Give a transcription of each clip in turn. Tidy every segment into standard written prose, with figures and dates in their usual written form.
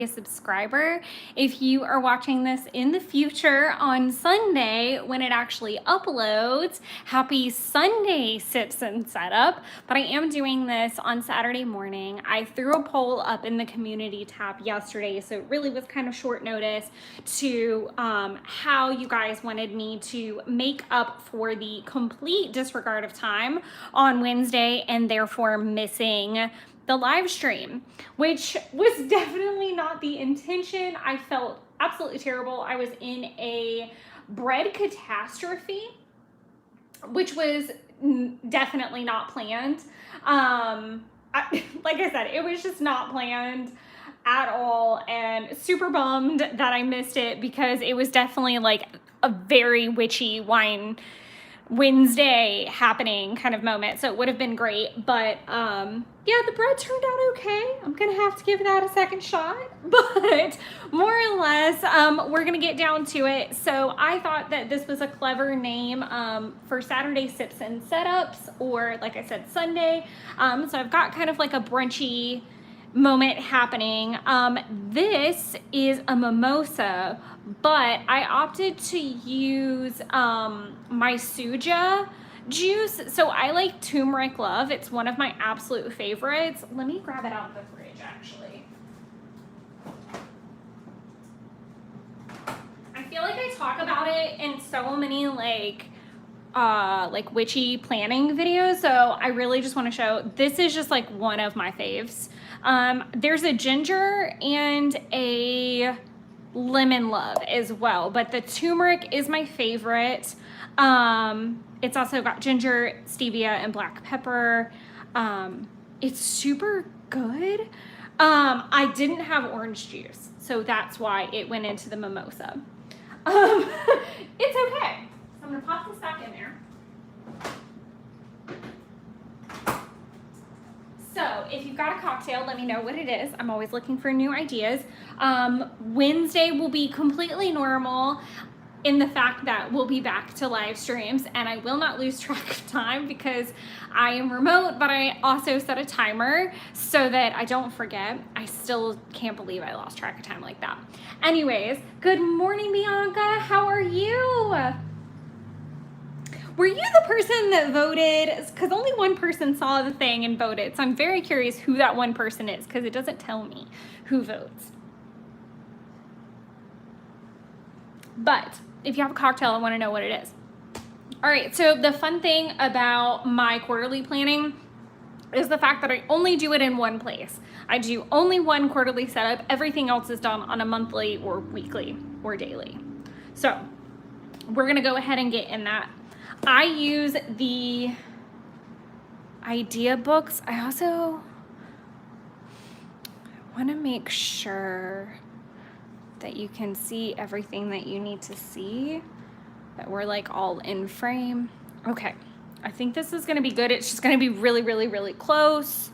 a subscriber. If you are watching this in the future on Sunday when it actually uploads, happy Sunday Sips and Setup. But I am doing this on Saturday morning. I threw a poll up in the community tab yesterday, so it really was kind of short notice to how you guys wanted me to make up for the complete disregard of time on Wednesday and therefore missing the live stream, which was definitely not the intention. I felt absolutely terrible. I was in a bread catastrophe, which was definitely not planned. Like I said, it was just not planned at all, and super bummed that I missed it because it was definitely like a very witchy wine Wednesday happening kind of moment, so it would have been great. But yeah, the bread turned out okay. I'm gonna have to give that a second shot, but more or less we're gonna get down to it. So I thought that this was a clever name for Saturday Sips and Setups, or like I said, Sunday. So I've got kind of like a brunchy moment happening. This is a mimosa, but I opted to use my Suja juice. So I like Turmeric Love. It's one of my absolute favorites. Let me grab it out of the fridge, actually. I feel like I talk about it in so many like witchy planning videos, so I really just want to show this is just like one of my faves. There's a ginger and a lemon love as well, but the turmeric is my favorite. It's also got ginger, stevia, and black pepper. It's super good. I didn't have orange juice, so that's why it went into the mimosa. It's okay. So I'm gonna pop this back in there. So if you've got a cocktail, let me know what it is. I'm always looking for new ideas. Wednesday will be completely normal in the fact that we'll be back to live streams, and I will not lose track of time because I am remote, but I also set a timer so that I don't forget. I still can't believe I lost track of time like that. Anyways, good morning, Bianca. How are you? Were you the person that voted? Because only one person saw the thing and voted. So I'm very curious who that one person is because it doesn't tell me who votes. But if you have a cocktail, I want to know what it is. All right, so the fun thing about my quarterly planning is the fact that I only do it in one place. I do only one quarterly setup. Everything else is done on a monthly or weekly or daily. So we're going to go ahead and get in that. I use the idea books. I also want to make sure that you can see everything that you need to see, that we're like all in frame. Okay, I think this is going to be good. It's just going to be really, really, really close.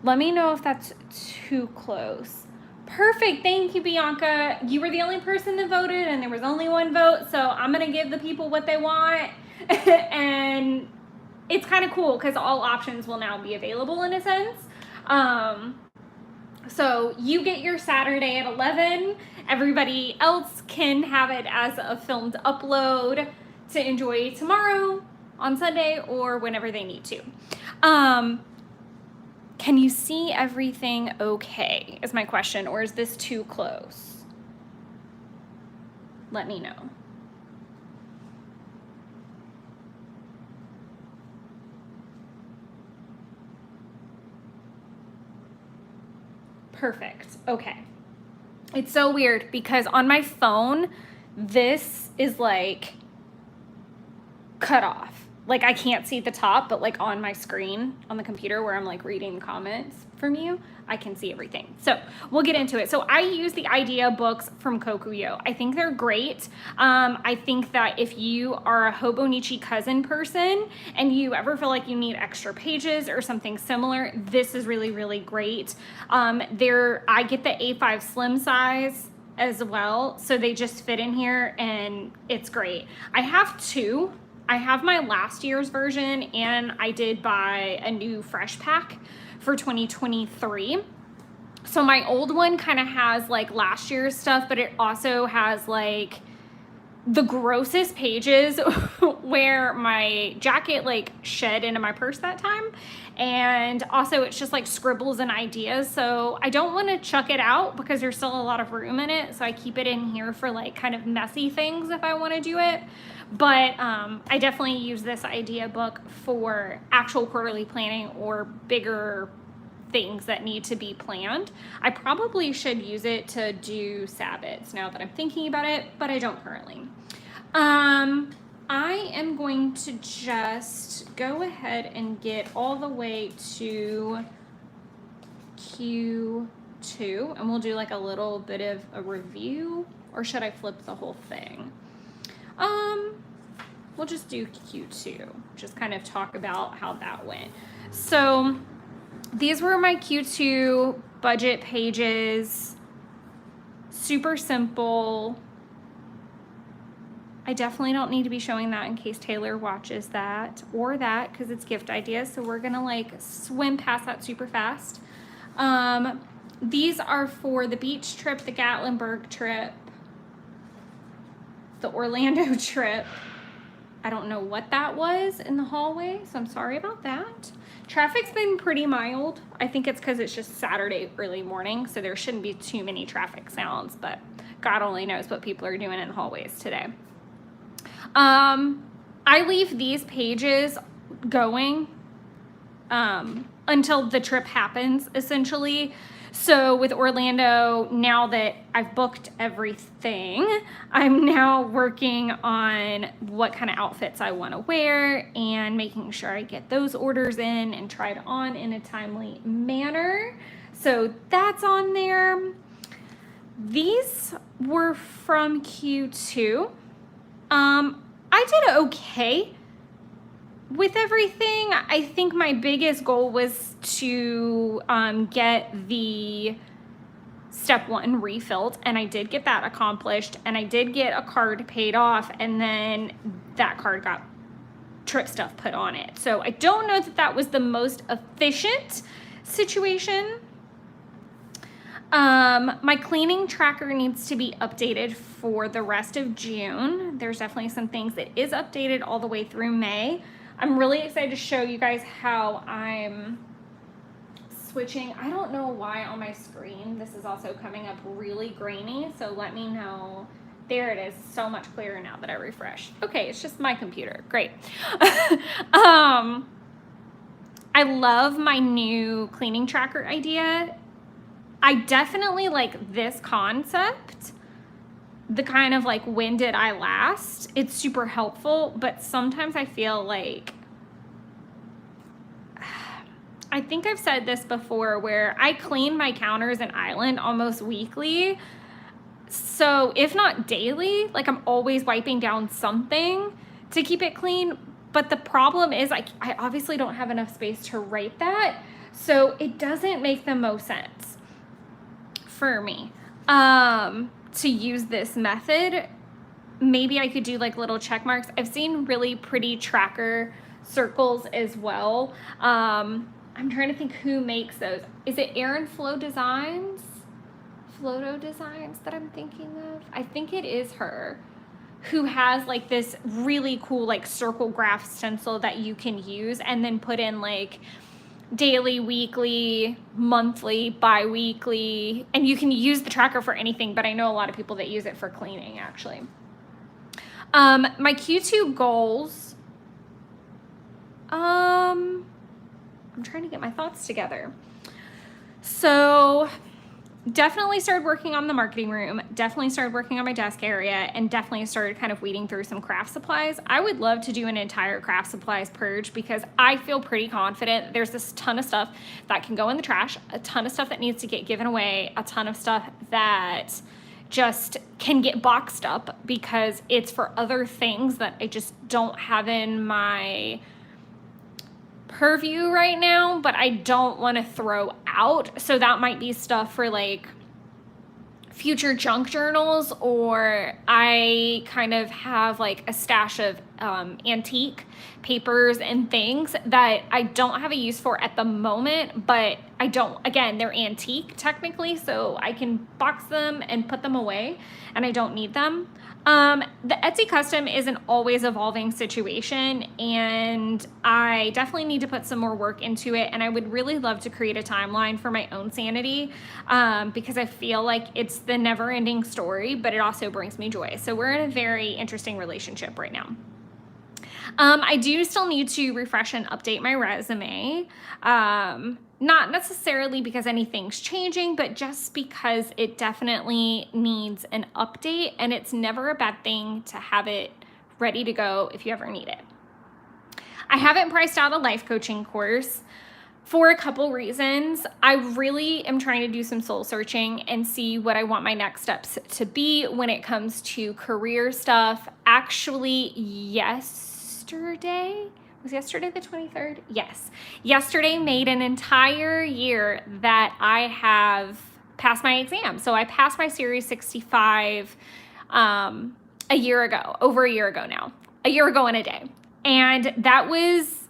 Let me know if that's too close. Perfect. Thank you, Bianca. You were the only person that voted and there was only one vote, so I'm going to give the people what they want. And it's kind of cool because all options will now be available in a sense. So you get your Saturday at 11. Everybody else can have it as a filmed upload to enjoy tomorrow on Sunday or whenever they need to. Can you see everything okay is my question, or is this too close? Let me know. Perfect. Okay. It's so weird because on my phone, this is like cut off. Like I can't see the top, but like on my screen on the computer where I'm like reading comments from you, I can see everything. So we'll get into it. So I use the idea books from Kokuyo. I think they're great. I think that if you are a Hobonichi cousin person and you ever feel like you need extra pages or something similar, this is really, really great. I get the A5 slim size as well, so they just fit in here and it's great. I have two. I have my last year's version and I did buy a new fresh pack for 2023. So my old one kind of has like last year's stuff, but it also has like the grossest pages where my jacket like shed into my purse that time. And also it's just like scribbles and ideas. So I don't want to chuck it out because there's still a lot of room in it. So I keep it in here for like kind of messy things if I want to do it. But I definitely use this idea book for actual quarterly planning or bigger things that need to be planned. I probably should use it to do Sabbats now that I'm thinking about it, but I don't currently. I am going to just go ahead and get all the way to Q2 and we'll do like a little bit of a review, or should I flip the whole thing? We'll just do Q2, just kind of talk about how that went. So these were my Q2 budget pages, super simple. I definitely don't need to be showing that in case Taylor watches that or that because it's gift ideas. So we're gonna like swim past that super fast. These are for the beach trip, the Gatlinburg trip, the Orlando trip. I don't know what that was in the hallway, so I'm sorry about that. Traffic's been pretty mild. I think it's because it's just Saturday early morning, so there shouldn't be too many traffic sounds, but God only knows what people are doing in the hallways today. I leave these pages going until the trip happens, essentially. So with Orlando, now that I've booked everything, I'm now working on what kind of outfits I want to wear and making sure I get those orders in and tried on in a timely manner. So that's on there. These were from Q2. I did okay with everything. I think my biggest goal was to get the step 1 refilled, and I did get that accomplished, and I did get a card paid off, and then that card got trip stuff put on it. So I don't know that that was the most efficient situation. My cleaning tracker needs to be updated for the rest of June. There's definitely some things that is updated all the way through May. I'm really excited to show you guys how I'm switching. I don't know why on my screen this is also coming up really grainy, so let me know. There it is, so much clearer now that I refresh. Okay, it's just my computer. Great. I love my new cleaning tracker idea. I definitely like this concept, the kind of like, when did I last? It's super helpful, but sometimes I feel like, I think I've said this before, where I clean my counters and island almost weekly. So if not daily, like I'm always wiping down something to keep it clean. But the problem is I obviously don't have enough space to write that. So it doesn't make the most sense for me to use this method. Maybe I could do like little check marks. I've seen really pretty tracker circles as well. I'm trying to think who makes those. Is it Erin Flow Designs? Floto Designs that I'm thinking of? I think it is her, who has like this really cool like circle graph stencil that you can use and then put in like daily, weekly, monthly, bi-weekly, and you can use the tracker for anything, but I know a lot of people that use it for cleaning actually. My Q2 goals, I'm trying to get my thoughts together. So definitely started working on the marketing room, definitely started working on my desk area, and definitely started kind of weeding through some craft supplies. I would love to do an entire craft supplies purge because I feel pretty confident there's this ton of stuff that can go in the trash, a ton of stuff that needs to get given away, a ton of stuff that just can get boxed up because it's for other things that I just don't have in my purview right now, but I don't want to throw out. So that might be stuff for like future junk journals, or I kind of have like a stash of antique papers and things that I don't have a use for at the moment, but I don't, again, they're antique technically, so I can box them and put them away, and I don't need them. The Etsy custom is an always evolving situation, and I definitely need to put some more work into it. And I would really love to create a timeline for my own sanity, because I feel like it's the never ending story, but it also brings me joy. So we're in a very interesting relationship right now. I do still need to refresh and update my resume. Not necessarily because anything's changing, but just because it definitely needs an update, and it's never a bad thing to have it ready to go if you ever need it. I haven't priced out a life coaching course for a couple reasons. I really am trying to do some soul searching and see what I want my next steps to be when it comes to career stuff. Actually, was yesterday the 23rd? Yes. Yesterday made an entire year that I have passed my exam. So I passed my Series 65 a year ago, over a year ago now, a year ago and a day. And that was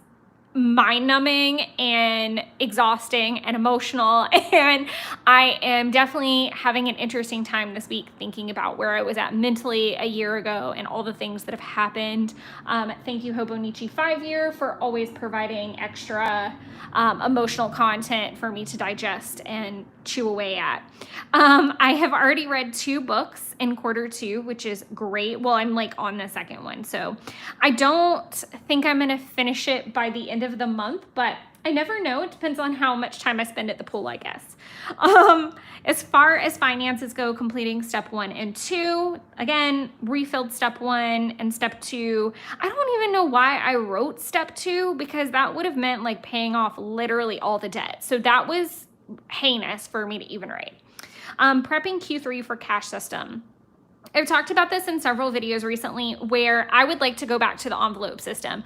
mind-numbing and exhausting and emotional, and I am definitely having an interesting time this week thinking about where I was at mentally a year ago and all the things that have happened. Thank you, Hobonichi 5-year, for always providing extra emotional content for me to digest and chew away at. I have already read 2 books in Q2, which is great. Well, I'm like on the second one, so I don't think I'm gonna finish it by the end of the month, but I never know. It depends on how much time I spend at the pool, I guess. As far as finances go, completing step 1 and 2, again, refilled step 1 and step 2. I don't even know why I wrote step 2, because that would have meant like paying off literally all the debt. So that was heinous for me to even write. Prepping Q3 for cash system. I've talked about this in several videos recently where I would like to go back to the envelope system.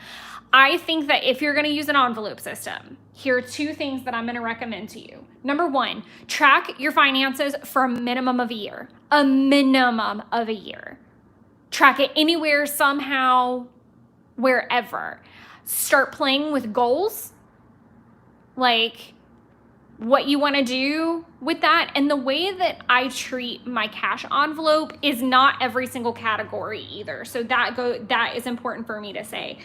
I think that if you're going to use an envelope system, here are 2 things that I'm going to recommend to you. Number 1, track your finances for a minimum of a year. A minimum of a year. Track it anywhere, somehow, wherever. Start playing with goals, like what you want to do with that. And the way that I treat my cash envelope is not every single category either. So that is important for me to say.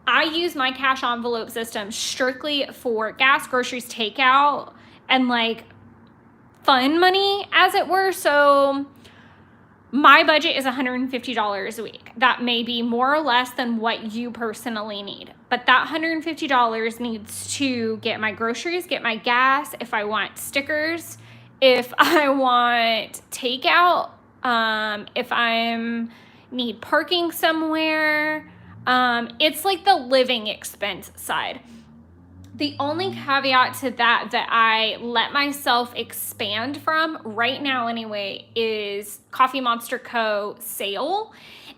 I use my cash envelope system strictly for gas, groceries, takeout, and like fun money, as it were. So my budget is $150 a week. That may be more or less than what you personally need, but that $150 needs to get my groceries, get my gas, if I want stickers, if I want takeout, if I need parking somewhere. It's like the living expense side. The only caveat to that I let myself expand from right now anyway is Coffee Monster Co. sale.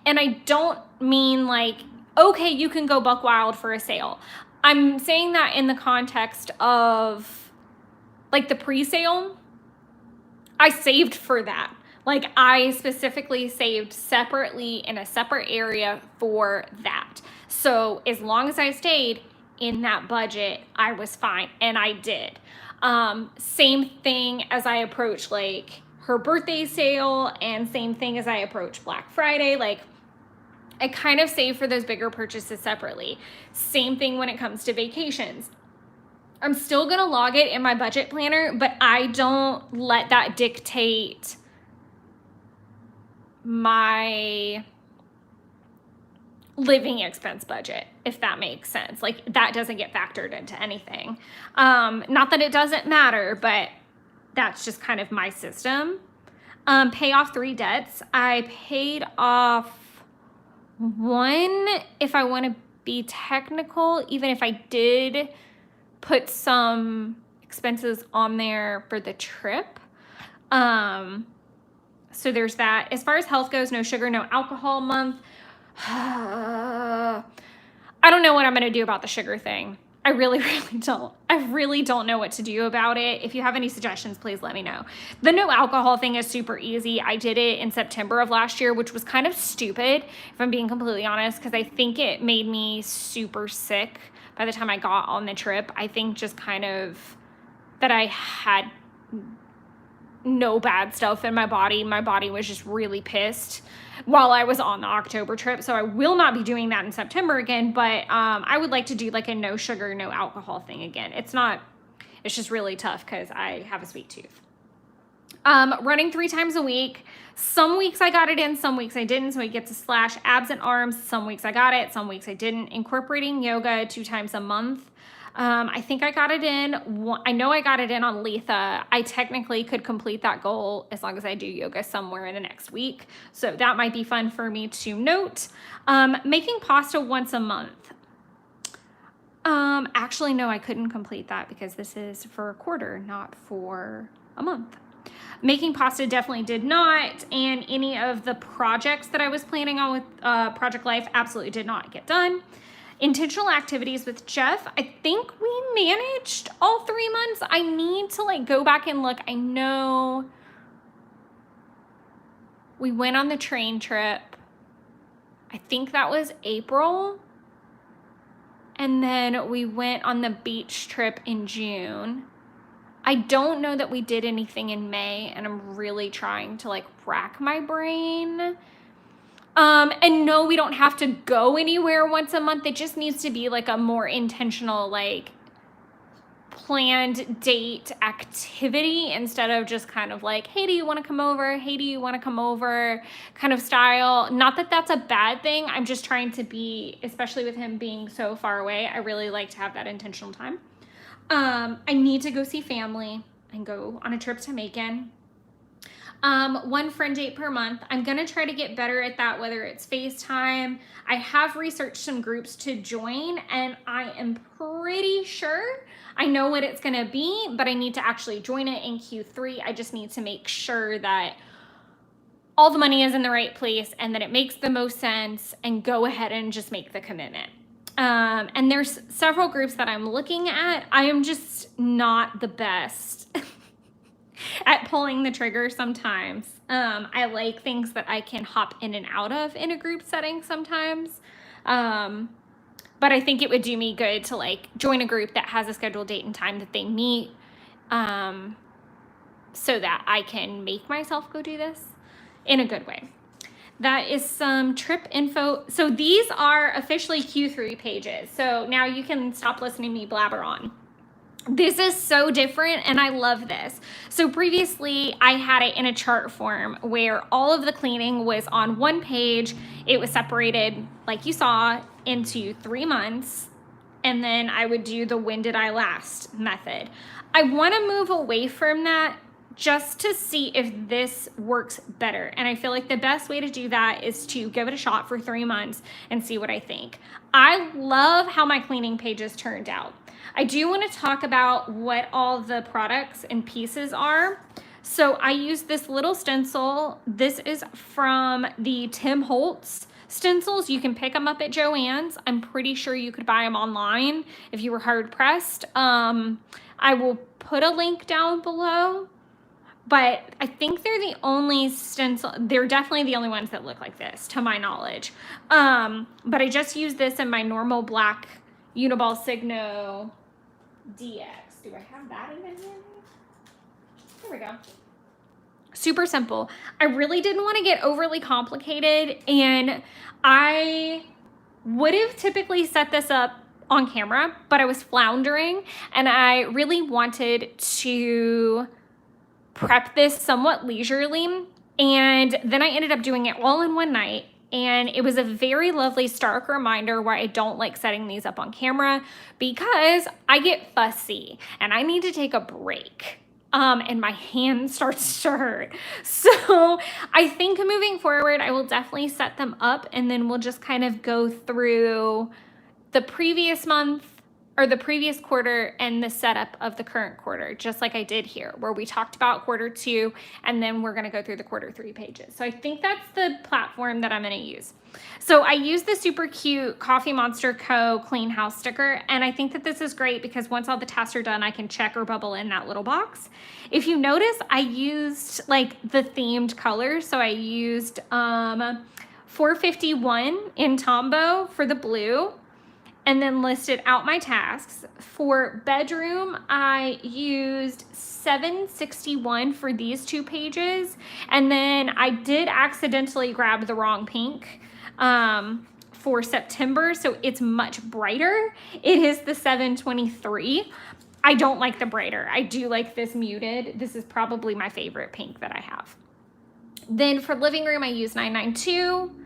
And I don't mean like, okay, you can go buck wild for a sale. I'm saying that in the context of like the pre-sale. I saved for that. Like I specifically saved separately in a separate area for that. So as long as I stayed in that budget, I was fine, and I did. Same thing as I approach like her birthday sale, and same thing as I approach Black Friday. Like I kind of save for those bigger purchases separately. Same thing when it comes to vacations. I'm still gonna log it in my budget planner, but I don't let that dictate my living expense budget, if that makes sense. Like that doesn't get factored into anything. Not that it doesn't matter, but that's just kind of my system. Pay off 3 debts. I paid off 1, if I want to be technical, even if I did put some expenses on there for the trip. So there's that. As far as health goes, no sugar, no alcohol month. I don't know what I'm going to do about the sugar thing. I really don't. I really don't know what to do about it. If you have any suggestions, please let me know. The no alcohol thing is super easy. I did it in September of last year, which was kind of stupid, if I'm being completely honest, because I think it made me super sick by the time I got on the trip. I think just kind of that I had no bad stuff in my body. My body was just really pissed while I was on the October trip. So I will not be doing that in September again, but I would like to do like a no sugar, no alcohol thing again. It's just really tough because I have a sweet tooth. Running 3 times a week. Some weeks I got it in, some weeks I didn't. So I get to slash abs and arms. Some weeks I got it, some weeks I didn't. Incorporating yoga 2 times a month. I think I got it in. I know I got it in on Letha. I technically could complete that goal as long as I do yoga somewhere in the next week. So that might be fun for me to note. Making pasta once a month. Actually, no, I couldn't complete that because this is for a quarter, not for a month. Making pasta definitely did not, and any of the projects that I was planning on with Project Life absolutely did not get done. Intentional activities with Jeff, I think we managed all 3 months. I need to like go back and look. I know we went on the train trip. I think that was April. And then we went on the beach trip in June. I don't know that we did anything in May, and I'm really trying to like rack my brain. And no, we don't have to go anywhere once a month. It just needs to be like a more intentional, like planned date activity instead of just kind of like, hey, do you want to come over? Hey, do you want to come over? Kind of style. Not that that's a bad thing. I'm just trying to be, especially with him being so far away, I really like to have that intentional time. I need to go see family and go on a trip to Macon. 1 friend date per month. I'm going to try to get better at that, whether it's FaceTime. I have researched some groups to join, and I am pretty sure I know what it's going to be, but I need to actually join it in Q3. I just need to make sure that all the money is in the right place and that it makes the most sense, and go ahead and just make the commitment. And there's several groups that I'm looking at. I am just not the best at pulling the trigger sometimes. I like things that I can hop in and out of in a group setting sometimes. But I think it would do me good to like join a group that has a scheduled date and time that they meet, so that I can make myself go do this in a good way. That is some trip info. So these are officially Q3 pages. So now you can stop listening to me blabber on. This is so different, and I love this. So previously I had it in a chart form where all of the cleaning was on one page. It was separated, like you saw, into 3 months, and then I would do the when did I last method. I want to move away from that just to see if this works better. And I feel like the best way to do that is to give it a shot for 3 months and see what I think. I love how my cleaning pages turned out. I do want to talk about what all the products and pieces are. So I use this little stencil. This is from the Tim Holtz stencils. You can pick them up at Joann's. I'm pretty sure you could buy them online if you were hard pressed. I will put a link down below, but I think they're the only stencil. They're definitely the only ones that look like this, to my knowledge. But I just use this in my normal black Uniball Signo DX. Do I have that in here? There we go. Super simple. I really didn't want to get overly complicated, and I would have typically set this up on camera, but I was floundering, and I really wanted to prep this somewhat leisurely, and then I ended up doing it all in one night. And it was a very lovely, stark reminder why I don't like setting these up on camera, because I get fussy and I need to take a break. And my hand starts to hurt. So I think moving forward, I will definitely set them up, and then we'll just kind of go through the previous month or the previous quarter and the setup of the current quarter, just like I did here, where we talked about Q2, and then we're gonna go through the Q3 pages. So I think that's the platform that I'm gonna use. So I use the super cute Coffee Monster Co. Clean House sticker, and I think that this is great because once all the tasks are done, I can check or bubble in that little box. If you notice, I used like the themed colors. So I used 451 in Tombow for the blue, and then listed out my tasks. For bedroom, I used 761 for these 2 pages, and then I did accidentally grab the wrong pink for September, so it's much brighter. It is the 723. I don't like the brighter. I do like this muted. This is probably my favorite pink that I have. Then for living room, I used 992.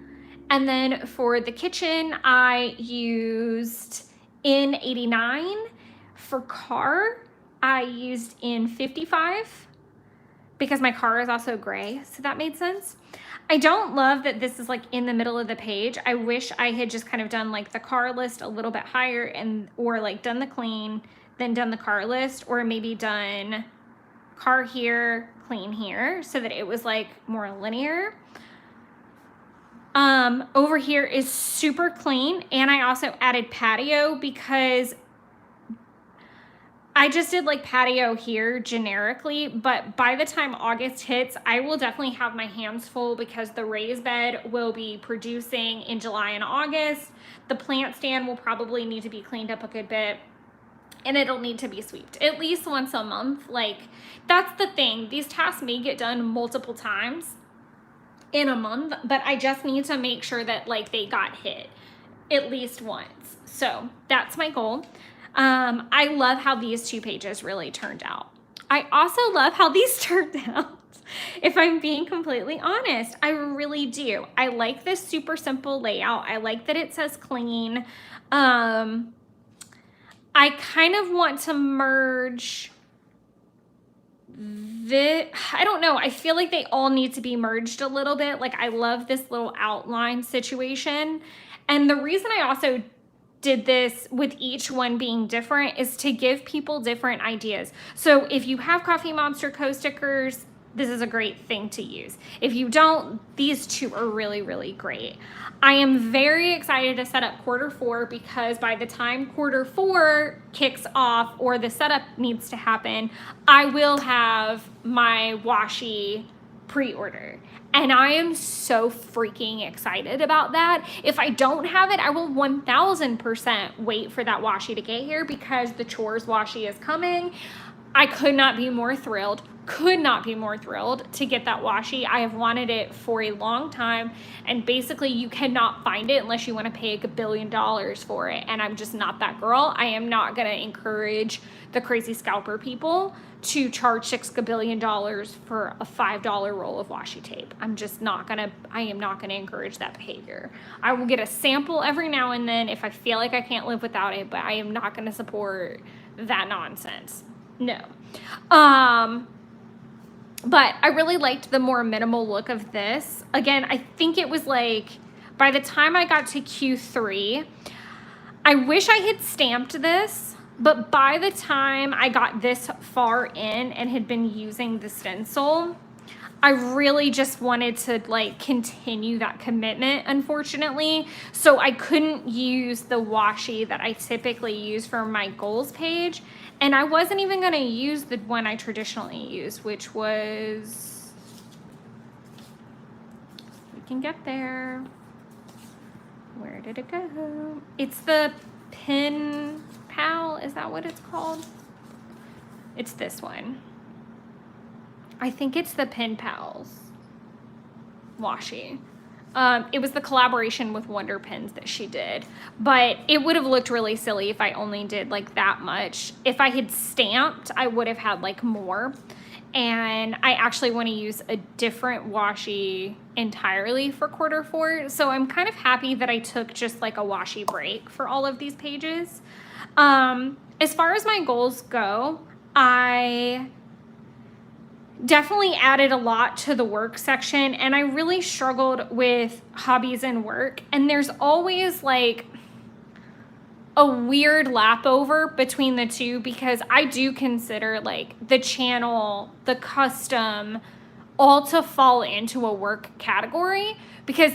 And then for the kitchen, I used N89. For car, I used N55 because my car is also gray, so that made sense. I don't love that this is like in the middle of the page. I wish I had just kind of done like the car list a little bit higher, and or like done the clean, then done the car list, or maybe done car here, clean here, so that it was like more linear. Over here is super clean, and I also added patio because I just did like patio here generically, but by the time August hits, I will definitely have my hands full because the raised bed will be producing in July and August. The plant stand will probably need to be cleaned up a good bit, and it'll need to be swept at least once a month. Like, that's the thing. These tasks may get done multiple times in a month, but I just need to make sure that like they got hit at least once. So that's my goal. I love how these 2 pages really turned out. I also love how these turned out. If I'm being completely honest, I really do. I like this super simple layout. I like that it says clean. I kind of want to merge I don't know. I feel like they all need to be merged a little bit. Like, I love this little outline situation. And the reason I also did this with each one being different is to give people different ideas. So if you have Coffee Monster co-stickers, this is a great thing to use. If you don't, these 2 are really, really great. I am very excited to set up Q4 because by the time Q4 kicks off or the setup needs to happen, I will have my washi pre-order. And I am so freaking excited about that. If I don't have it, I will 1000% wait for that washi to get here because the chores washi is coming. I could not be more thrilled. To get that washi. I have wanted it for a long time, and basically you cannot find it unless you want to pay $1 billion for it, and I'm just not that girl. I am not going to encourage the crazy scalper people to charge $6 billion for a $5 roll of washi tape. I am not gonna encourage that behavior. I will get a sample every now and then if I feel like I can't live without it, but I am not gonna support that nonsense. No. But I really liked the more minimal look of this. Again, I think it was like, by the time I got to Q3, I wish I had stamped this, but by the time I got this far in and had been using the stencil, I really just wanted to like continue that commitment, unfortunately. So I couldn't use the washi that I typically use for my goals page. And I wasn't even gonna use the one I traditionally use, which was, we can get there. Where did it go? It's the Pen Pal, is that what it's called? It's this one. I think it's the Pen Pals washi. It was the collaboration with Wonder Pens that she did, but it would have looked really silly if I only did like that much. If I had stamped, I would have had like more, and I actually want to use a different washi entirely for Q4, so I'm kind of happy that I took just like a washi break for all of these pages. As far as my goals go, I definitely added a lot to the work section, and I really struggled with hobbies and work, and there's always like a weird lap over between the two because I do consider like the channel, the custom, all to fall into a work category because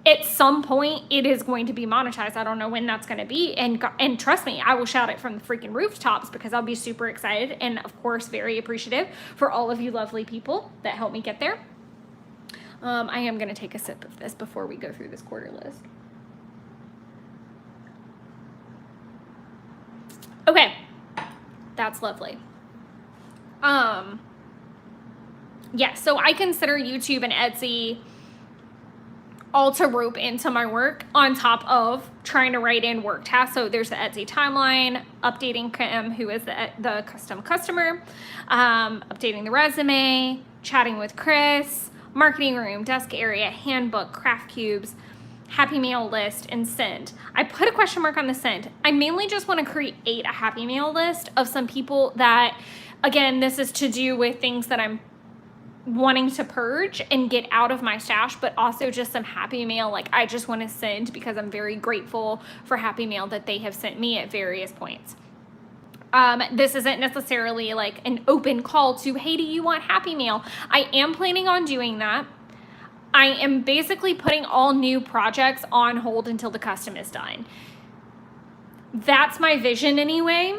at some point it is going to be monetized. I don't know when that's going to be, and trust me, I will shout it from the freaking rooftops because I'll be super excited and of course very appreciative for all of you lovely people that helped me get there. I am going to take a sip of this before we go through this quarter list. Okay, that's lovely. Yeah, so I consider YouTube and Etsy all to rope into my work on top of trying to write in work tasks. So there's the Etsy timeline, updating Kim, who is the custom customer, updating the resume, chatting with Chris, marketing room, desk area, handbook, craft cubes, happy mail list, and send. I put a question mark on the send. I mainly just want to create a happy mail list of some people that, again, this is to do with things that I'm wanting to purge and get out of my stash, but also just some happy mail like I just want to send because I'm very grateful for happy mail that they have sent me at various points. This isn't necessarily like an open call to, hey, do you want happy mail? I am planning on doing that. I am basically putting all new projects on hold until the custom is done. That's my vision anyway.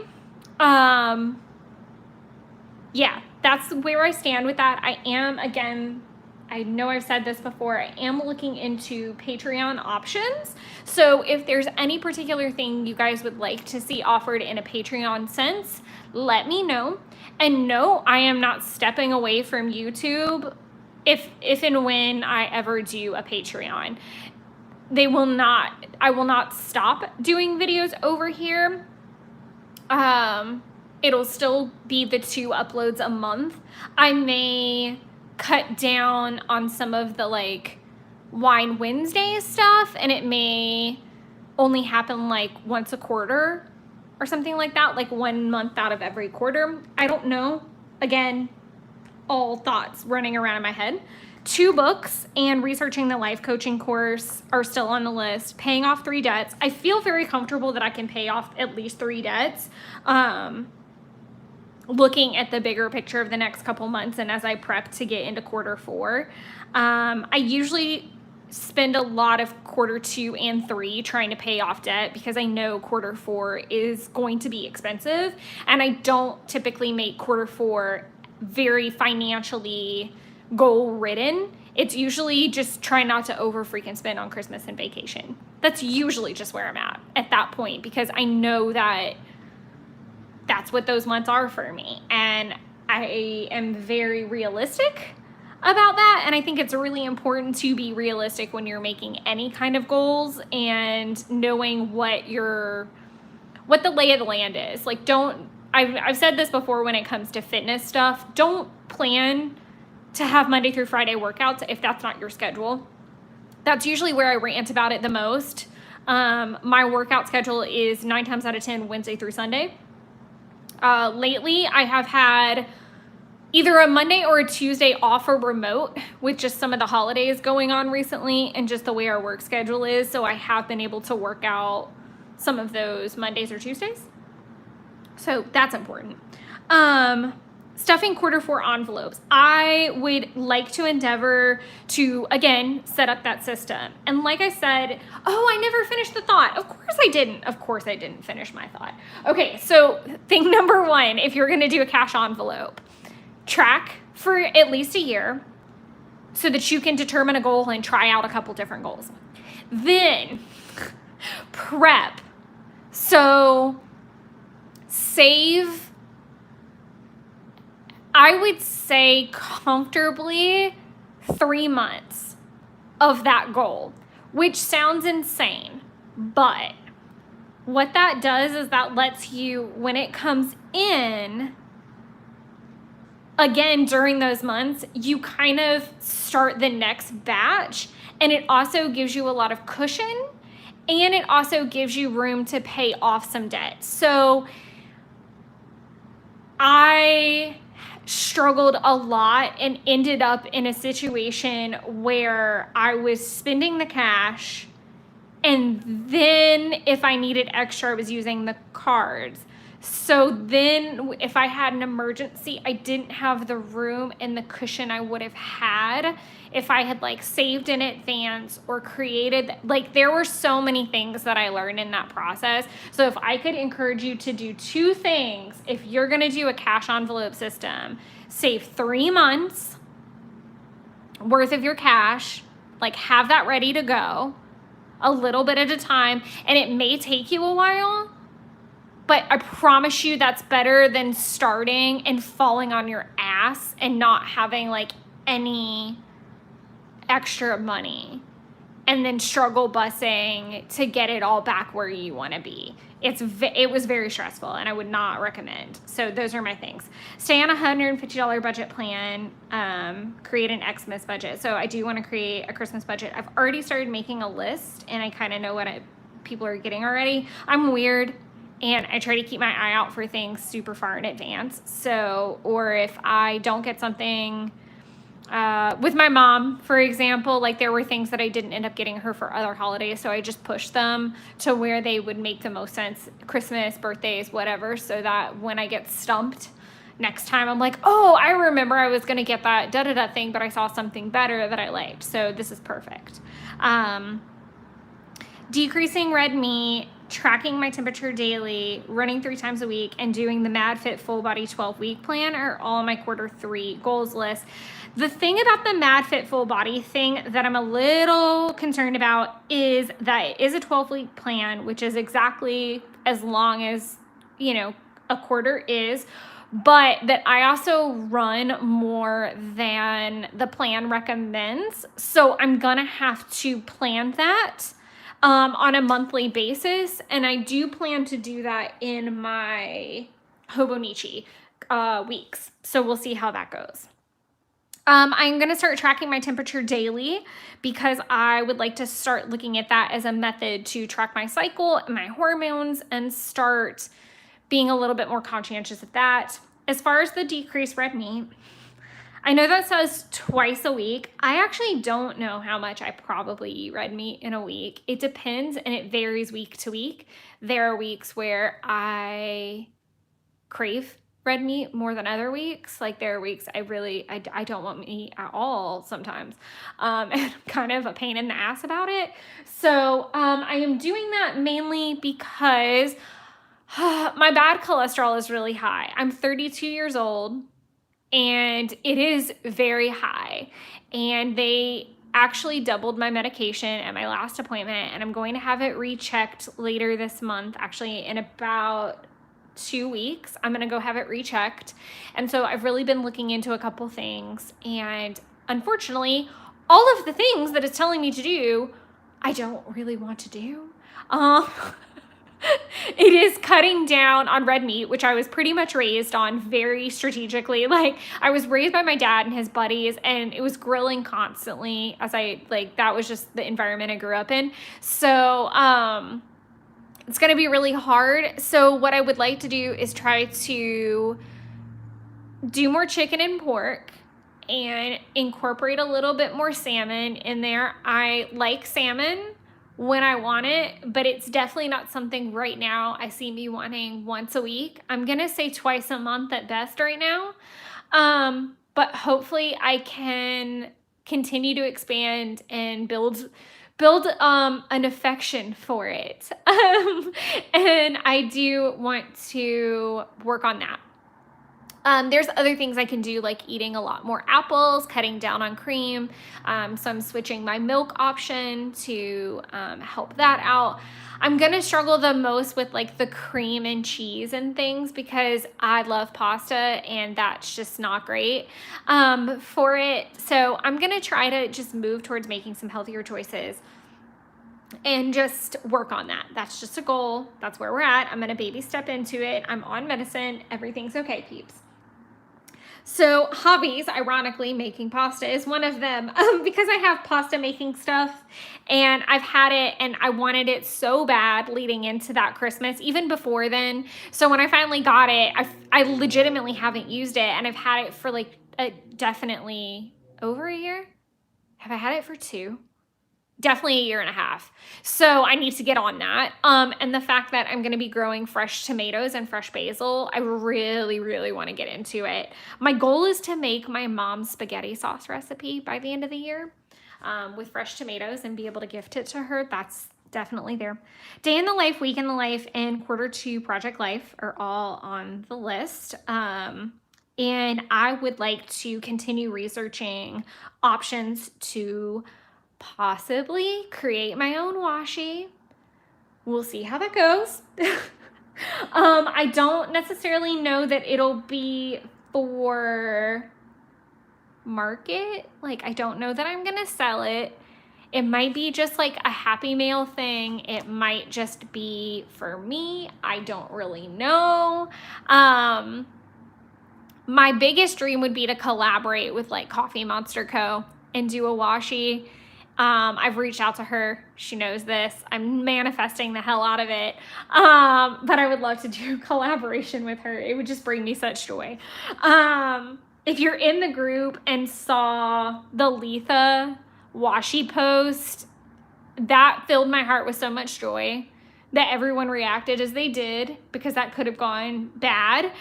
Yeah, that's where I stand with that. I am, again, I know I've said this before, I am looking into Patreon options. So if there's any particular thing you guys would like to see offered in a Patreon sense, let me know. And no, I am not stepping away from YouTube if and when I ever do a Patreon. I will not stop doing videos over here. It'll still be the 2 uploads a month. I may cut down on some of the like Wine Wednesday stuff, and it may only happen like once a quarter or something like that, like 1 month out of every quarter. I don't know. Again, all thoughts running around in my head. 2 books and researching the life coaching course are still on the list. Paying off 3 debts. I feel very comfortable that I can pay off at least 3 debts. Looking at the bigger picture of the next couple months and as I prep to get into Q4. I usually spend a lot of Q2 and 3 trying to pay off debt because I know Q4 is going to be expensive, and I don't typically make Q4 very financially goal ridden. It's usually just trying not to over freaking spend on Christmas and vacation. That's usually just where I'm at that point, because I know that that's what those months are for me. And I am very realistic about that. And I think it's really important to be realistic when you're making any kind of goals and knowing what the lay of the land is. Like, I've said this before when it comes to fitness stuff, don't plan to have Monday through Friday workouts if that's not your schedule. That's usually where I rant about it the most. My workout schedule is 9 times out of 10 Wednesday through Sunday. Lately, I have had either a Monday or a Tuesday off or remote with just some of the holidays going on recently and just the way our work schedule is. So I have been able to work out some of those Mondays or Tuesdays. So that's important. Stuffing Q4 envelopes. I would like to endeavor to, again, set up that system. And like I said, I never finished the thought. Of course I didn't finish my thought. Okay, so thing number 1, if you're going to do a cash envelope, track for at least a year so that you can determine a goal and try out a couple different goals. Then prep. So save, I would say comfortably 3 months of that goal, which sounds insane, but what that does is that lets you, when it comes in, again, during those months, you kind of start the next batch, and it also gives you a lot of cushion, and it also gives you room to pay off some debt. So I struggled a lot and ended up in a situation where I was spending the cash, and then if I needed extra, I was using the cards. So then if I had an emergency, I didn't have the room and the cushion I would have had if I had like saved in advance or created, like there were so many things that I learned in that process. So if I could encourage you to do 2 things, if you're going to do a cash envelope system, save 3 months worth of your cash, like have that ready to go a little bit at a time. And it may take you a while, but I promise you that's better than starting and falling on your ass and not having like any extra money and then struggle busing to get it all back where you want to be. It was very stressful, and I would not recommend. So those are my things. Stay on a $150 budget plan. Create an Xmas budget. So I do want to create a Christmas budget. I've already started making a list, and I kind of know what people are getting already. I'm weird, and I try to keep my eye out for things super far in advance. So, or if I don't get something with my mom, for example, like there were things that I didn't end up getting her for other holidays, so I just pushed them to where they would make the most sense, Christmas, birthdays, whatever, so that when I get stumped next time, I'm like, oh, I remember I was going to get that da-da-da thing, but I saw something better that I liked, so this is perfect. Decreasing red meat, tracking my temperature daily, running 3 times a week, and doing the MadFit Full Body 12-week plan are all on my Q3 goals list. The thing about the MadFit Full Body thing that I'm a little concerned about is that it is a 12-week plan, which is exactly as long as, a quarter is, but that I also run more than the plan recommends. So I'm gonna have to plan that on a monthly basis, and I do plan to do that in my Hobonichi weeks. So we'll see how that goes. I'm going to start tracking my temperature daily because I would like to start looking at that as a method to track my cycle and my hormones and start being a little bit more conscientious of that. As far as the decreased red meat, I know that says twice a week. I actually don't know how much I probably eat red meat in a week. It depends, and it varies week to week. There are weeks where I crave red meat more than other weeks. Like there are weeks I don't want meat at all sometimes. And I'm kind of a pain in the ass about it. So I am doing that mainly because my bad cholesterol is really high. I'm 32 years old and it is very high. And they actually doubled my medication at my last appointment, and I'm going to have it rechecked later this month, actually in about 2 weeks. I'm going to go have it rechecked. And so I've really been looking into a couple things, and unfortunately, all of the things that it's telling me to do, I don't really want to do. It is cutting down on red meat, which I was pretty much raised on very strategically. Like I was raised by my dad and his buddies, and it was grilling constantly that was just the environment I grew up in. So, it's going to be really hard. So what I would like to do is try to do more chicken and pork and incorporate a little bit more salmon in there. I like salmon when I want it, but it's definitely not something right now I see me wanting once a week. I'm going to say twice a month at best right now. But hopefully I can continue to expand and build an affection for it. And I do want to work on that. There's other things I can do, like eating a lot more apples, cutting down on cream. So I'm switching my milk option to help that out. I'm going to struggle the most with like the cream and cheese and things because I love pasta and that's just not great for it. So I'm going to try to just move towards making some healthier choices and just work on that. That's just a goal. That's where we're at. I'm going to baby step into it. I'm on medicine. Everything's okay, peeps. So hobbies, ironically, making pasta is one of them because I have pasta making stuff and I've had it and I wanted it so bad leading into that Christmas, even before then. So when I finally got it, I legitimately haven't used it, and I've had it for like definitely over a year. Have I had it for 2? Definitely a year and a half. So I need to get on that. And the fact that I'm going to be growing fresh tomatoes and fresh basil, I really, really want to get into it. My goal is to make my mom's spaghetti sauce recipe by the end of the year with fresh tomatoes and be able to gift it to her. That's definitely there. Day in the life, week in the life, and Q2 project life are all on the list. And I would like to continue researching options to possibly create my own washi. We'll see how that goes. I don't necessarily know that it'll be for market. Like, I don't know that I'm gonna sell it. It might be just like a Happy Mail thing. It might just be for me. I don't really know. My biggest dream would be to collaborate with like Coffee Monster Co. and do a washi. I've reached out to her. She knows this. I'm manifesting the hell out of it. But I would love to do a collaboration with her. It would just bring me such joy. If you're in the group and saw the Letha washi post, that filled my heart with so much joy that everyone reacted as they did, because that could have gone bad.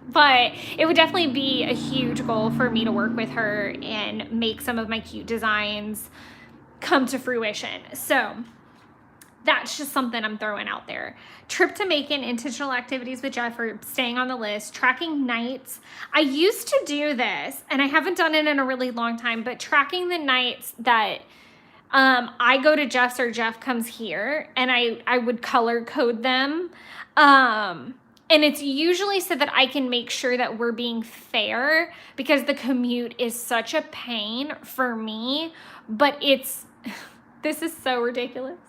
But it would definitely be a huge goal for me to work with her and make some of my cute designs come to fruition. So that's just something I'm throwing out there. Trip to Macon, intentional activities with Jeff are staying on the list. Tracking nights. I used to do this, and I haven't done it in a really long time, but tracking the nights that I go to Jeff's or Jeff comes here, and I would color code them. And it's usually so that I can make sure that we're being fair, because the commute is such a pain for me, but this is so ridiculous.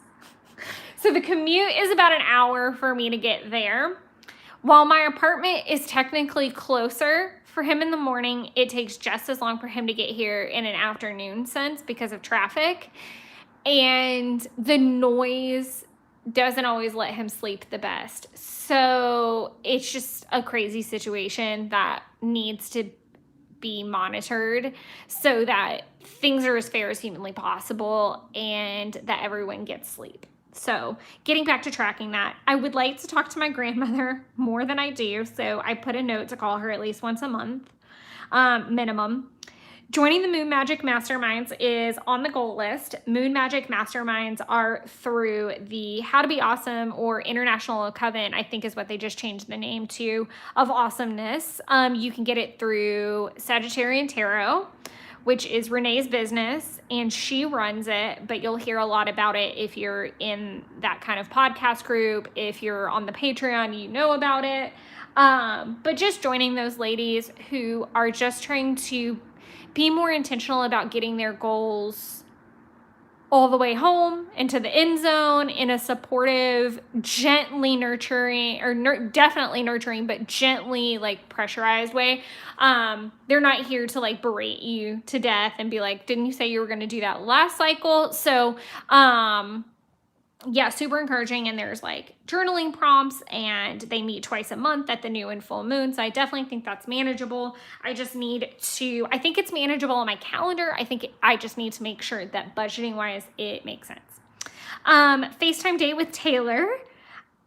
So the commute is about an hour for me to get there. While my apartment is technically closer for him in the morning, it takes just as long for him to get here in an afternoon sense because of traffic. And the noise doesn't always let him sleep the best. So it's just a crazy situation that needs to be monitored so that things are as fair as humanly possible and that everyone gets sleep. So getting back to tracking that, I would like to talk to my grandmother more than I do. So I put a note to call her at least once a month, minimum. Joining the Moon Magic Masterminds is on the goal list. Moon Magic Masterminds are through the How to Be Awesome or International Coven, I think is what they just changed the name to, of Awesomeness. You can get it through Sagittarian Tarot, which is Renee's business, and she runs it, but you'll hear a lot about it if you're in that kind of podcast group. If you're on the Patreon, you know about it. But just joining those ladies who are just trying to be more intentional about getting their goals all the way home into the end zone in a supportive, gently nurturing, or definitely nurturing, but gently like pressurized way. They're not here to like berate you to death and be like, didn't you say you were going to do that last cycle? So, yeah, super encouraging. And there's like journaling prompts, and they meet twice a month at the new and full moon. So I definitely think that's manageable. I just need to, I think it's manageable on my calendar. I just need to make sure that budgeting wise, it makes sense. FaceTime date with Taylor.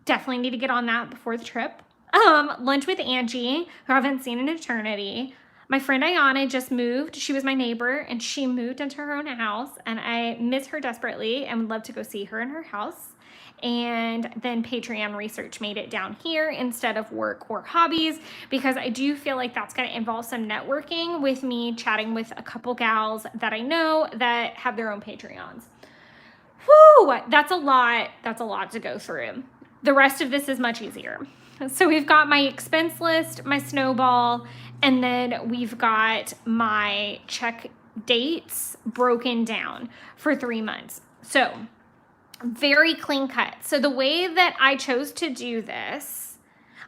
Definitely need to get on that before the trip. Lunch with Angie, who I haven't seen in eternity. My friend Ayana just moved. She was my neighbor, and she moved into her own house, and I miss her desperately and would love to go see her in her house. And then Patreon research made it down here instead of work or hobbies, because I do feel like that's going to involve some networking with me chatting with a couple gals that I know that have their own Patreons. Whew, that's a lot. That's a lot to go through. The rest of this is much easier. So we've got my expense list, my snowball, and then we've got my check dates broken down for 3 months. So very clean cut. So the way that I chose to do this,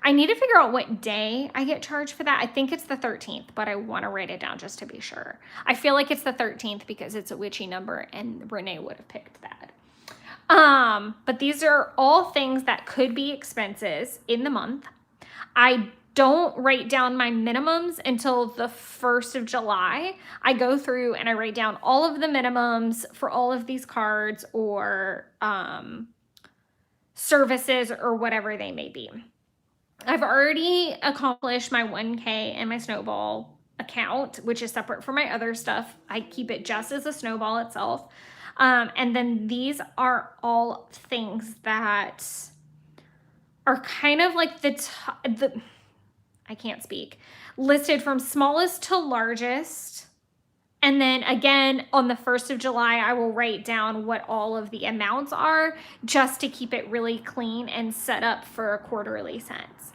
I need to figure out what day I get charged for that. I think it's the 13th, but I want to write it down just to be sure. I feel like it's the 13th because it's a witchy number, and Renee would have picked that. But these are all things that could be expenses in the month. I don't write down my minimums until the 1st of July. I go through and I write down all of the minimums for all of these cards or services or whatever they may be. I've already accomplished my 1K and my snowball account, which is separate from my other stuff. I keep it just as a snowball itself. And then these are all things that are kind of like I can't speak, listed from smallest to largest And then again, on the 1st of July, I will write down what all of the amounts are just to keep it really clean and set up for a quarterly sense.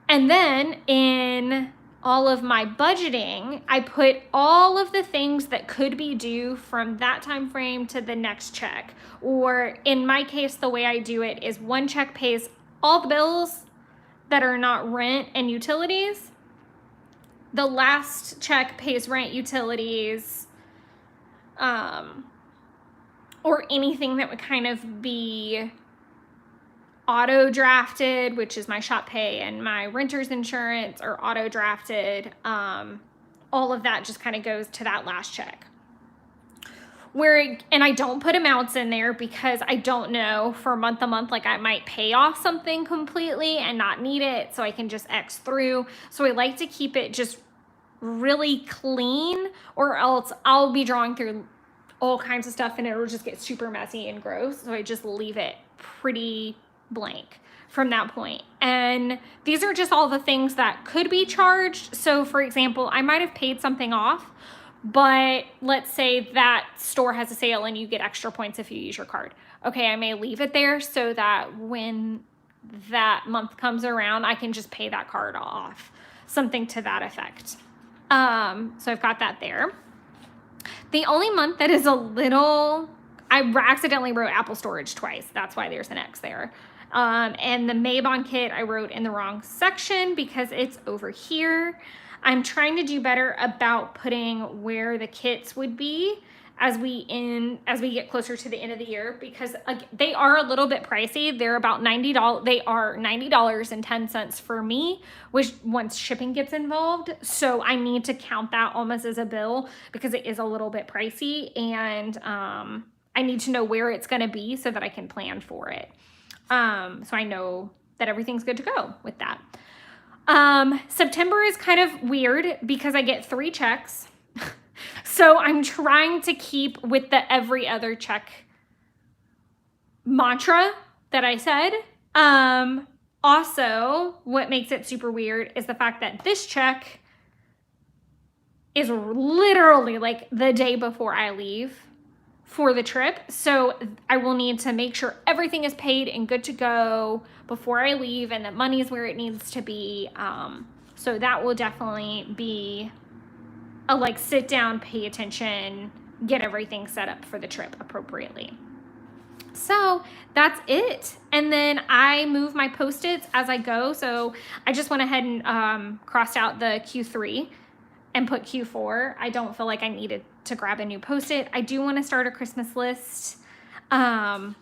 And then in all of my budgeting, I put all of the things that could be due from that time frame to the next check. Or in my case, the way I do it is one check pays all the bills that are not rent and utilities. The last check pays rent, utilities, or anything that would kind of be auto drafted, which is my shop pay and my renter's insurance, or auto drafted. All of that just kind of goes to that last check. And I don't put amounts in there because I don't know for month to month, like I might pay off something completely and not need it, so I can just X through. So I like to keep it just really clean, or else I'll be drawing through all kinds of stuff and it'll just get super messy and gross. So I just leave it pretty blank from that point. And these are just all the things that could be charged. So for example, I might have paid something off, but let's say that store has a sale and you get extra points if you use your card. Okay, I may leave it there so that when that month comes around, I can just pay that card off, something to that effect. So I've got that there. The only month that is a little, I accidentally wrote Apple Storage twice. That's why there's an X there. And the Maybon kit I wrote in the wrong section because it's over here. I'm trying to do better about putting where the kits would be as we get closer to the end of the year, because they are a little bit pricey. They're about $90. They are $90.10 for me, which once shipping gets involved. So I need to count that almost as a bill because it is a little bit pricey, and I need to know where it's going to be so that I can plan for it. So I know that everything's good to go with that. September is kind of weird because I get 3 checks. So I'm trying to keep with the every other check mantra that I said. Also, what makes it super weird is the fact that this check is literally like the day before I leave for the trip. So I will need to make sure everything is paid and good to go before I leave, and that money is where it needs to be. So that will definitely be a like sit down, pay attention, get everything set up for the trip appropriately. So that's it. And then I move my Post-its as I go. So I just went ahead and crossed out the Q3 and put Q4. I don't feel like I needed to grab a new Post-it. I do want to start a Christmas list and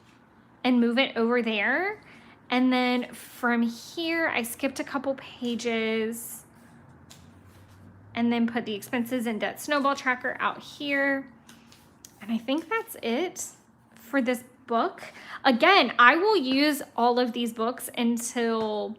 move it over there. And then from here, I skipped a couple pages and then put the expenses and debt snowball tracker out here. And I think that's it for this book. Again, I will use all of these books until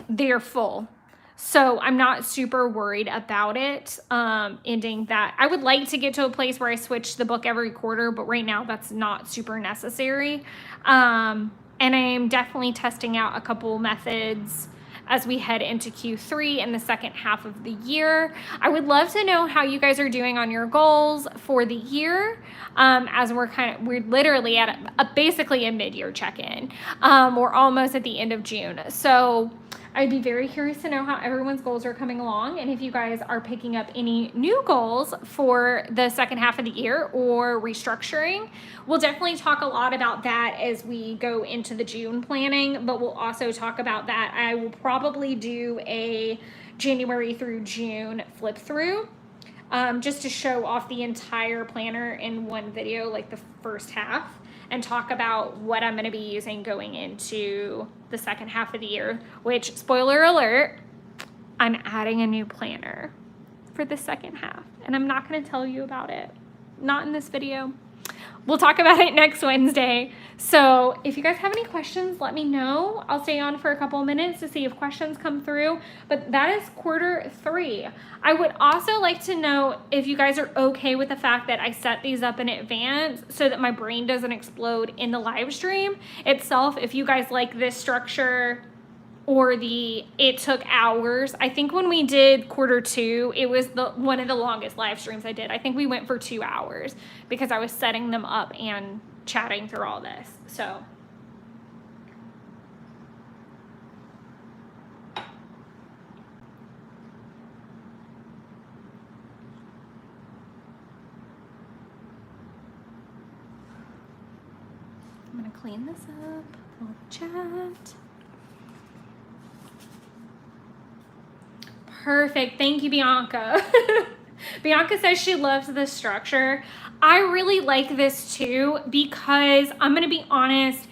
they're full. So I'm not super worried about it ending that. I would like to get to a place where I switch the book every quarter, but right now that's not super necessary. And I'm definitely testing out a couple methods as we head into Q3 in the second half of the year. I would love to know how you guys are doing on your goals for the year, as we're literally at basically a mid-year check-in. We're almost at the end of June. So I'd be very curious to know how everyone's goals are coming along, and if you guys are picking up any new goals for the second half of the year or restructuring. We'll definitely talk a lot about that as we go into the June planning, but we'll also talk about that. I will probably do a January through June flip through, just to show off the entire planner in one video, like the first half, and talk about what I'm going to be using going into the second half of the year, which, spoiler alert, I'm adding a new planner for the second half, and I'm not going to tell you about it. Not in this video. We'll talk about it next Wednesday. So if you guys have any questions, let me know. I'll stay on for a couple of minutes to see if questions come through, but that is Q3. I would also like to know if you guys are okay with the fact that I set these up in advance so that my brain doesn't explode in the live stream itself. If you guys like this structure, or the it took hours. I think when we did quarter 2, it was one of the longest live streams I did. I think we went for 2 hours because I was setting them up and chatting through all this. So I'm gonna clean this up, pull the chat. Perfect. Thank you, Bianca. Bianca says she loves the structure. I really like this too because I'm going to be honest,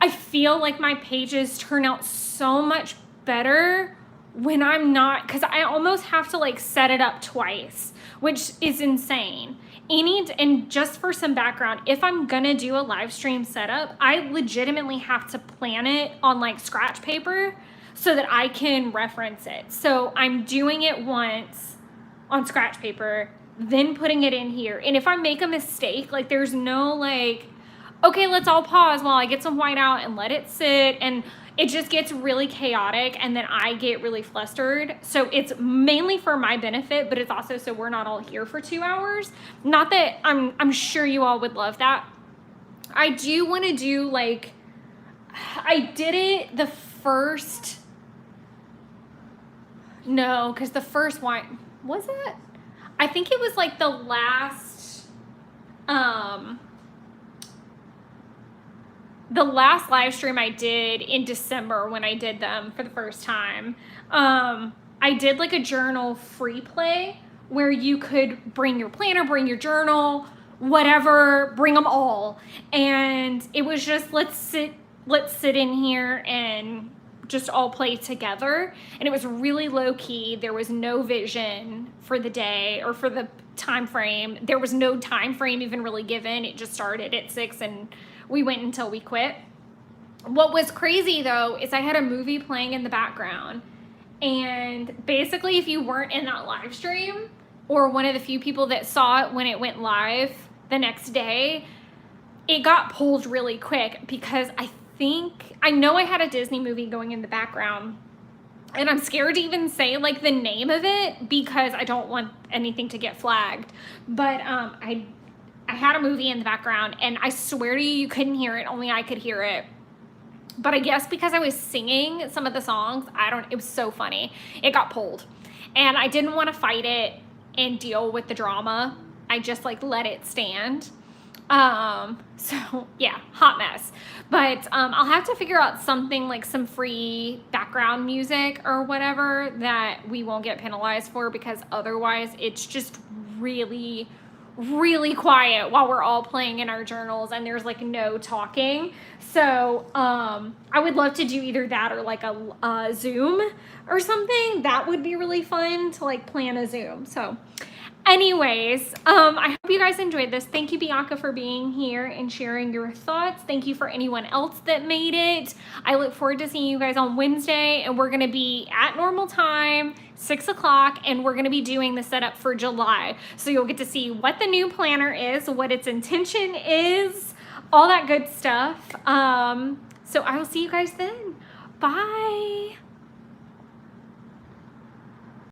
I feel like my pages turn out so much better when I'm not, because I almost have to like set it up twice, which is insane. And just for some background, if I'm going to do a live stream setup, I legitimately have to plan it on like scratch paper so that I can reference it. So I'm doing it once on scratch paper, then putting it in here. And if I make a mistake, like there's no like, okay, let's all pause while I get some white out and let it sit. And it just gets really chaotic and then I get really flustered. So it's mainly for my benefit, but it's also so we're not all here for 2 hours. Not that I'm sure you all would love that. I do want to do like, I did it the first, no, because the first one, was it? I think it was like the last live stream I did in December when I did them for the first time. I did like a journal free play where you could bring your planner, bring your journal, whatever, bring them all. And it was just, let's sit in here and just all play together. And it was really low key. There was no vision for the day or for the time frame. There was no time frame even really given. It just started at 6 and we went until we quit. What was crazy though is I had a movie playing in the background, and basically if you weren't in that live stream or one of the few people that saw it when it went live the next day, it got pulled really quick because I know I had a Disney movie going in the background, and I'm scared to even say like the name of it because I don't want anything to get flagged. But I had a movie in the background, and I swear to you couldn't hear it. Only I could hear it. But I guess because I was singing some of the songs, it was so funny. It got pulled, and I didn't want to fight it and deal with the drama. I just like let it stand. So yeah, hot mess. But I'll have to figure out something like some free background music or whatever that we won't get penalized for, because otherwise it's just really, really quiet while we're all playing in our journals and there's like no talking. So I would love to do either that or like a Zoom or something. That would be really fun to like plan a Zoom. So anyways, I hope you guys enjoyed this. Thank you, Bianca, for being here and sharing your thoughts. Thank you for anyone else that made it. I look forward to seeing you guys on Wednesday, and we're going to be at normal time, 6 o'clock, and we're going to be doing the setup for July. So you'll get to see what the new planner is, what its intention is, all that good stuff. So I will see you guys then. Bye.